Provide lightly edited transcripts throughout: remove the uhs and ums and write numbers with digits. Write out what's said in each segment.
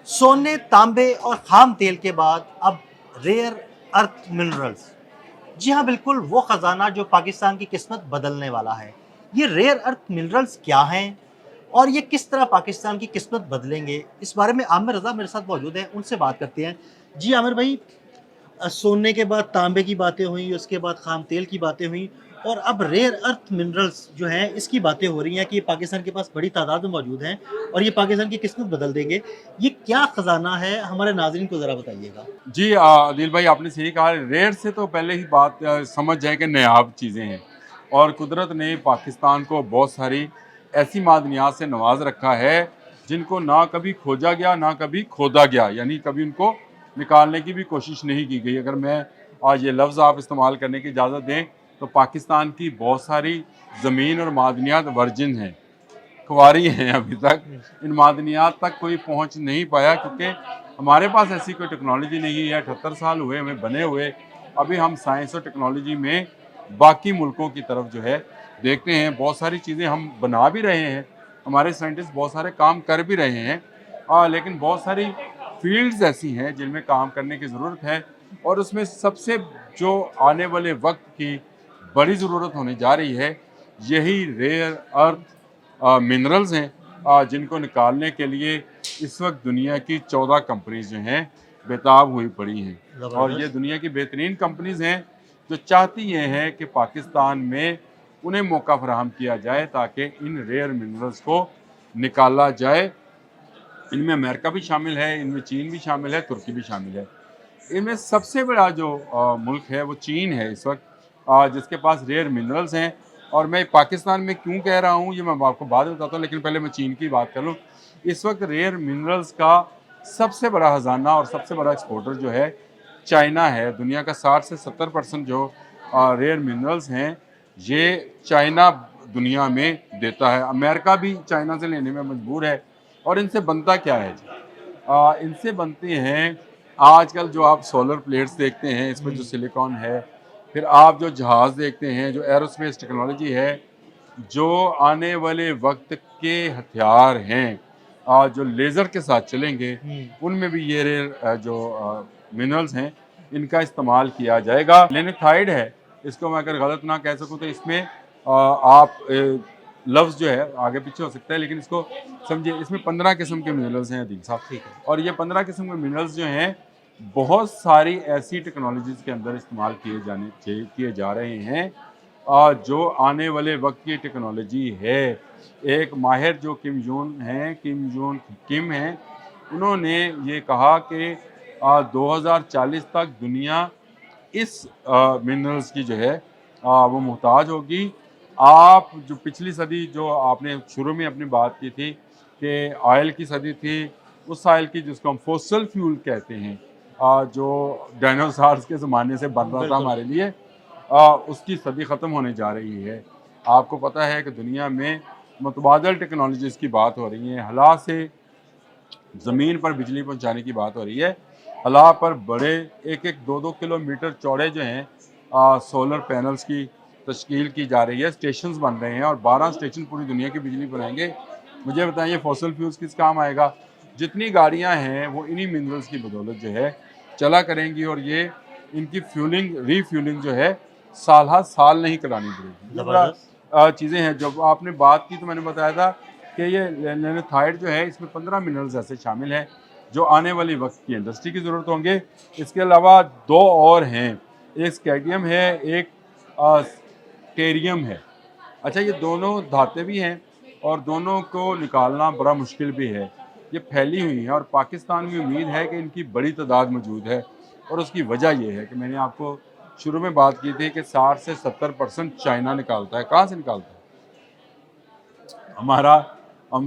सोने, तांबे और खाम तेल के बाद अब रेयर अर्थ मिनरल्स। जी हाँ, बिल्कुल वो खजाना जो पाकिस्तान की किस्मत बदलने वाला है। ये रेयर अर्थ मिनरल्स क्या हैं और ये किस तरह पाकिस्तान की किस्मत बदलेंगे? इस बारे में आमिर रज़ा मेरे साथ मौजूद हैं, उनसे बात करते हैं। जी आमिर भाई, सोने के बाद तांबे की बातें हुई, उसके बाद खाम तेल की बातें हुई और अब रेयर अर्थ मिनरल्स जो हैं इसकी बातें हो रही हैं कि ये पाकिस्तान के पास बड़ी तादाद में मौजूद हैं और ये पाकिस्तान की किस्मत बदल देंगे। ये क्या खजाना है? हमारे नाज़रीन को ज़रा बताइएगा। जी आदिल भाई, आपने सही कहा। रेयर से तो पहले ही बात समझ जाए कि नायाब चीज़ें हैं, और कुदरत ने पाकिस्तान को बहुत सारी ऐसी मादनियात से नवाज रखा है जिनको ना कभी खोजा गया ना कभी खोदा गया, यानी कभी उनको निकालने की भी कोशिश नहीं की गई। अगर मैं आज ये लफ्ज़ आप इस्तेमाल करने की इजाज़त दें तो पाकिस्तान की बहुत सारी ज़मीन और मादनियात वर्जिन हैं, कुंवारी हैं अभी तक। इन मादनियात तक कोई पहुंच नहीं पाया क्योंकि हमारे पास ऐसी कोई टेक्नोलॉजी नहीं है। 78 साल हुए हमें बने हुए। अभी हम साइंस और टेक्नोलॉजी में बाकी मुल्कों की तरफ जो है देखते हैं। बहुत सारी चीज़ें हम बना भी रहे हैं, हमारे साइंटिस्ट बहुत सारे काम कर भी रहे हैं, लेकिन बहुत सारी फील्ड्स ऐसी हैं जिनमें काम करने की ज़रूरत है। और उसमें सबसे जो आने वाले वक्त की बड़ी ज़रूरत होने जा रही है, यही रेयर अर्थ मिनरल्स हैं, जिनको निकालने के लिए इस वक्त दुनिया की 14 कंपनीज जो हैं बेताब हुई पड़ी हैं। और ये ज़बरदस्त। दुनिया की बेहतरीन कंपनीज हैं जो चाहती ये हैं कि पाकिस्तान में उन्हें मौका फराहम किया जाए ताकि इन रेयर मिनरल्स को निकाला जाए। इनमें अमेरिका भी शामिल है, इनमें चीन भी शामिल है, तुर्की भी शामिल है। इनमें सबसे बड़ा जो मुल्क है वो चीन है इस वक्त, जिसके पास रेयर मिनरल्स हैं। और मैं पाकिस्तान में क्यों कह रहा हूँ ये मैं आपको बाद में बताता हूँ, लेकिन पहले मैं चीन की बात कर लूँ। इस वक्त रेयर मिनरल्स का सबसे बड़ा खजाना और सबसे बड़ा एक्सपोर्टर जो है चाइना है। दुनिया का 60 से 70% जो रेयर मिनरल्स हैं ये चाइना दुनिया में देता है। अमेरिका भी चाइना से लेने में मजबूर है। और इनसे बनता क्या है जी? इनसे बनते हैं आजकल जो आप सोलर प्लेट्स देखते हैं, इसमें जो सिलिकॉन है, फिर आप जो जहाज़ देखते हैं, जो एरोस्पेस टेक्नोलॉजी है, जो आने वाले वक्त के हथियार हैं, जो लेज़र के साथ चलेंगे, उनमें भी ये रेयर जो मिनरल्स हैं इनका इस्तेमाल किया जाएगा। लेनेथाइड है, इसको मैं अगर गलत ना कह सकूँ तो इसमें आप लफ्ज़ जो है आगे पीछे हो सकता है, लेकिन इसको समझिए, इसमें 15 किस्म के मिनरल्स हैं अदील साहब। ठीक है। और ये 15 किस्म के मिनरल्स जो हैं बहुत सारी ऐसी टेक्नोलॉजीज़ के अंदर इस्तेमाल किए जा रहे हैं, जो आने वाले वक्त की टेक्नोलॉजी है। एक माहिर जो किम हैं, उन्होंने ये कहा कि 2040 तक दुनिया इस मिनरल्स की जो है वो मोहताज होगी। आप जो पिछली सदी जो आपने शुरू में अपनी बात की थी कि ऑयल की सदी थी, उस ऑयल की जिसको हम फॉसिल फ्यूल कहते हैं, जो डायनासोर्स के ज़माने से बन रहा था बिल्कुल। हमारे लिए, उसकी सदी ख़त्म होने जा रही है। आपको पता है कि दुनिया में मुतबादल टेक्नोलॉजीज़ की बात हो रही है। हला से ज़मीन पर बिजली पहुंचाने की बात हो रही है। हला पर बड़े 1-1, 2-2 किलोमीटर चौड़े जो हैं सोलर पैनल्स की तश्कील की जा रही है। स्टेशंस बन रहे हैं और 12 स्टेशन पूरी दुनिया की बिजली बनाएंगे। मुझे बताइए फॉसिल फ्यूल्स किस काम आएगा? जितनी गाड़ियां हैं वो इन्हीं मिनरल्स की बदौलत जो है चला करेंगी, और ये इनकी फ्यूलिंग रीफ्यूलिंग जो है साल हर साल नहीं करानी पड़ेगी। ये बड़ा ज़बरदस्त। चीज़ें हैं। जब आपने बात की तो मैंने बताया था कि ये लेनेथाइड जो है इसमें 15 मिनरल्स ऐसे शामिल हैं जो आने वाली वक्त की इंडस्ट्री की ज़रूरत होंगे। इसके अलावा दो और हैं, एक स्कैडियम है, एक टेरियम है। अच्छा, ये दोनों धातें भी हैं और दोनों को निकालना बड़ा मुश्किल भी है। ये फैली हुई हैं और पाकिस्तान में उम्मीद है कि इनकी बड़ी तादाद मौजूद है। और उसकी वजह ये है कि मैंने आपको शुरू में बात की थी कि 60 से 70% चाइना निकालता है। कहाँ से निकालता है? हमारा हम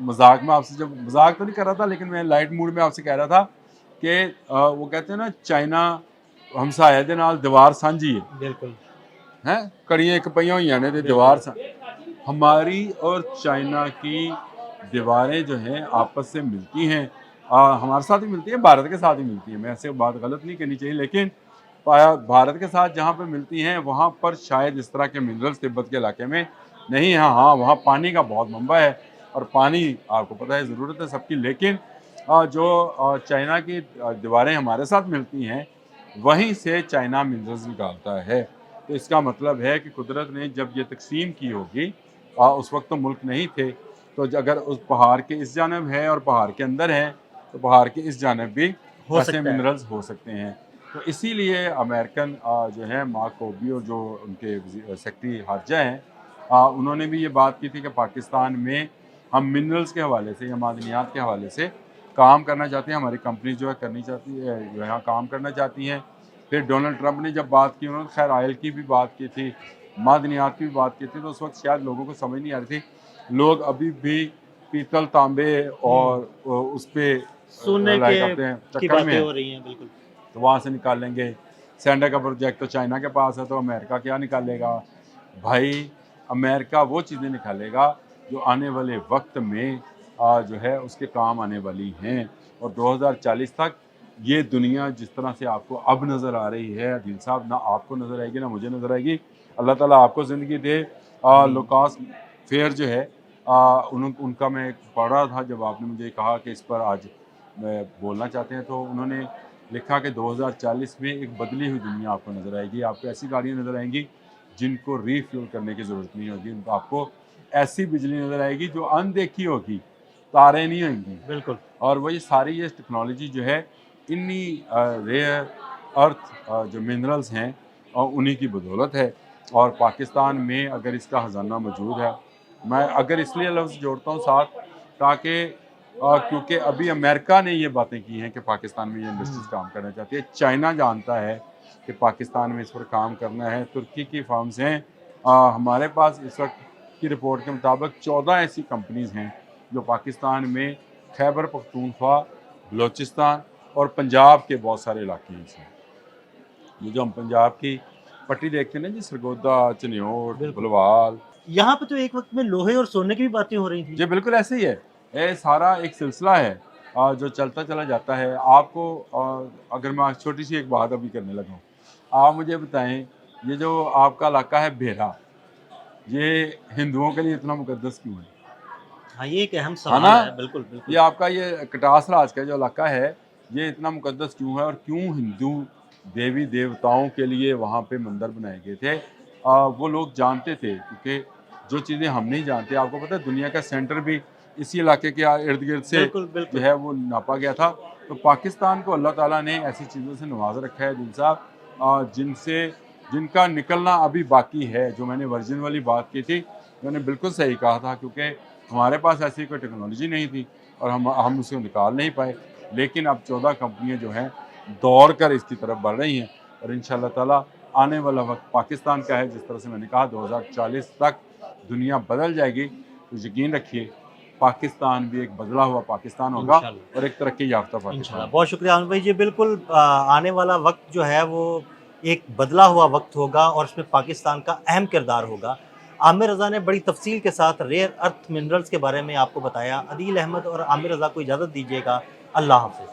मजाक में आपसे, जब मजाक तो नहीं कर रहा था लेकिन मैं लाइट मूड में आपसे कह रहा था कि वो कहते हैं ना, चाइना हमसाया दे नाल दीवार साझी बिल्कुल। है, कड़ियाँ एक पईयां हुई ने ते दीवार हमारी और चाइना की दीवारें जो हैं आपस से मिलती हैं। हमारे साथ ही मिलती है, भारत के साथ ही मिलती है। मैं ऐसे बात गलत नहीं करनी चाहिए, लेकिन भारत के साथ जहाँ पे मिलती हैं वहाँ पर शायद इस तरह के मिनरल्स तिब्बत के इलाके में नहीं है। हाँ, वहाँ पानी का बहुत मंबा है और पानी आपको पता है ज़रूरत है सबकी, लेकिन جو چائنا کی دیواریں ہمارے ساتھ ملتی ہیں وہیں سے چائنا منرلز نکالتا ہے۔ تو اس کا مطلب ہے کہ قدرت نے جب یہ تقسیم کی ہوگی، اس وقت تو ملک نہیں تھے، تو اگر اس پہاڑ کے اس جانب ہے اور پہاڑ کے اندر ہے تو پہاڑ کے اس جانب بھی ہو ایسے سکتا ہے۔ منرلز ہو سکتے ہیں۔ تو اسی لیے امریکن جو ہے مارک روبیو جو ان کے سیکرٹری خارجہ ہیں، انہوں نے بھی یہ بات کی تھی کہ پاکستان میں ہم منرلز کے حوالے سے یا معدنیات کے حوالے سے کام کرنا چاہتے ہیں، ہماری کمپنی جو ہے کرنی چاہتی ہے، یہاں کام کرنا چاہتی ہیں۔ پھر ڈونلڈ ٹرمپ نے جب بات کی، انہوں نے خیر آئل کی بھی بات کی تھی، معدنیات کی بھی بات کی تھی، تو اس وقت شاید لوگوں کو سمجھ نہیں آ رہی تھی۔ لوگ ابھی بھی پیتل، تانبے اور اس پہ سونے لائک کے اپنے کی چکر میں باتیں ہیں، ہو رہی ہیں، بالکل۔ تو وہاں سے نکال لیں گے۔ سینڈر کا پروجیکٹ تو چائنا کے پاس ہے، تو امریکہ کیا نکالے گا؟ بھائی امریکہ وہ چیزیں نکالے گا جو آنے والے وقت میں جو ہے اس کے کام آنے والی ہیں، اور 2040 تک یہ دنیا جس طرح سے آپ کو اب نظر آ رہی ہے عدیل صاحب، نہ آپ کو نظر آئے گی نہ مجھے نظر آئے گی۔ اللہ تعالیٰ آپ کو زندگی دے۔ لوکاس فیئر جو ہے ان کا میں پڑھ رہا تھا جب آپ نے مجھے کہا کہ اس پر آج میں بولنا چاہتے ہیں، تو انہوں نے لکھا کہ 2040 میں ایک بدلی ہوئی دنیا آپ کو نظر آئے گی۔ آپ کو ایسی گاڑیاں نظر آئیں گی جن کو ری فیول کرنے کی ضرورت نہیں ہوگی، آپ کو ایسی بجلی نظر آئے گی جو اندیکھی ہوگی، تاریں نہیں ہویں گی۔ بالکل۔ اور وہی ساری یہ ٹیکنالوجی جو ہے انہی ریئر ارتھ جو منرلز ہیں انہی کی بدولت ہے، اور پاکستان میں اگر اس کا خزانہ موجود ہے، میں اگر اس لیے لفظ جوڑتا ہوں ساتھ تاکہ کیونکہ ابھی امریکہ نے یہ باتیں کی ہیں کہ پاکستان میں یہ انڈسٹریز کام کرنا چاہتی ہے، چائنا جانتا ہے کہ پاکستان میں اس پر کام کرنا ہے، ترکی کی فارمز ہیں۔ ہمارے پاس اس وقت کی رپورٹ کے مطابق 14 ایسی کمپنیز ہیں جو پاکستان میں خیبر پختونخوا، بلوچستان اور پنجاب کے بہت سارے علاقے ہیں۔ یہ جو ہم پنجاب کی پٹی دیکھتے ہیں نا جی، سرگودا، چنیوٹ، بلوال، یہاں پہ تو ایک وقت میں لوہے اور سونے کی بھی باتیں ہو رہی تھیں۔ یہ بالکل ایسے ہی ہے۔ یہ سارا ایک سلسلہ ہے جو چلتا چلا جاتا ہے۔ آپ کو اگر میں چھوٹی سی ایک بات ابھی کرنے لگا ہوں، آپ مجھے بتائیں یہ جو آپ کا علاقہ ہے بھیرا، یہ ہندوؤں کے لیے اتنا مقدس کیوں ہے؟ ہاں، یہ ایک اہم ہے سوال نا؟ ہے، بالکل بالکل۔ یہ آپ کا یہ کٹاس راج کا جو علاقہ ہے یہ اتنا مقدس کیوں ہے، اور کیوں ہندو دیوی دیوتاؤں کے لیے وہاں پہ مندر بنائے گئے تھے؟ وہ لوگ جانتے تھے، کیونکہ جو چیزیں ہم نہیں جانتے، آپ کو پتہ ہے دنیا کا سینٹر بھی اسی علاقے کے ارد گرد سے بالکل بالکل۔ جو ہے وہ ناپا گیا تھا۔ تو پاکستان کو اللہ تعالیٰ نے ایسی چیزوں سے نواز رکھا ہے دل صاحب، جن کا نکلنا ابھی باقی ہے۔ جو میں نے ورجن والی بات کی تھی، میں نے بالکل صحیح کہا تھا، کیونکہ ہمارے پاس ایسی کوئی ٹیکنالوجی نہیں تھی اور ہم اسے نکال نہیں پائے، لیکن اب 14 کمپنیاں جو ہیں دوڑ کر اس کی طرف بڑھ رہی ہیں، اور انشاءاللہ تعالیٰ آنے والا وقت پاکستان کا ہے، جس طرح سے میں نے کہا 2040 تک دنیا بدل جائے گی، تو یقین رکھیے پاکستان بھی ایک بدلا ہوا پاکستان ہوگا انشاءاللہ۔ اور ایک ترقی یافتہ انشاءاللہ۔ پاکستان۔ بہت شکریہ عامر بھائی جی، بالکل آنے والا وقت جو ہے وہ ایک بدلا ہوا وقت ہوگا اور اس میں پاکستان کا اہم کردار ہوگا۔ عامر رضا نے بڑی تفصیل کے ساتھ ریئر ارتھ منرلز کے بارے میں آپ کو بتایا۔ عدیل احمد اور عامر رضا کو اجازت دیجیے گا۔ اللہ حافظ۔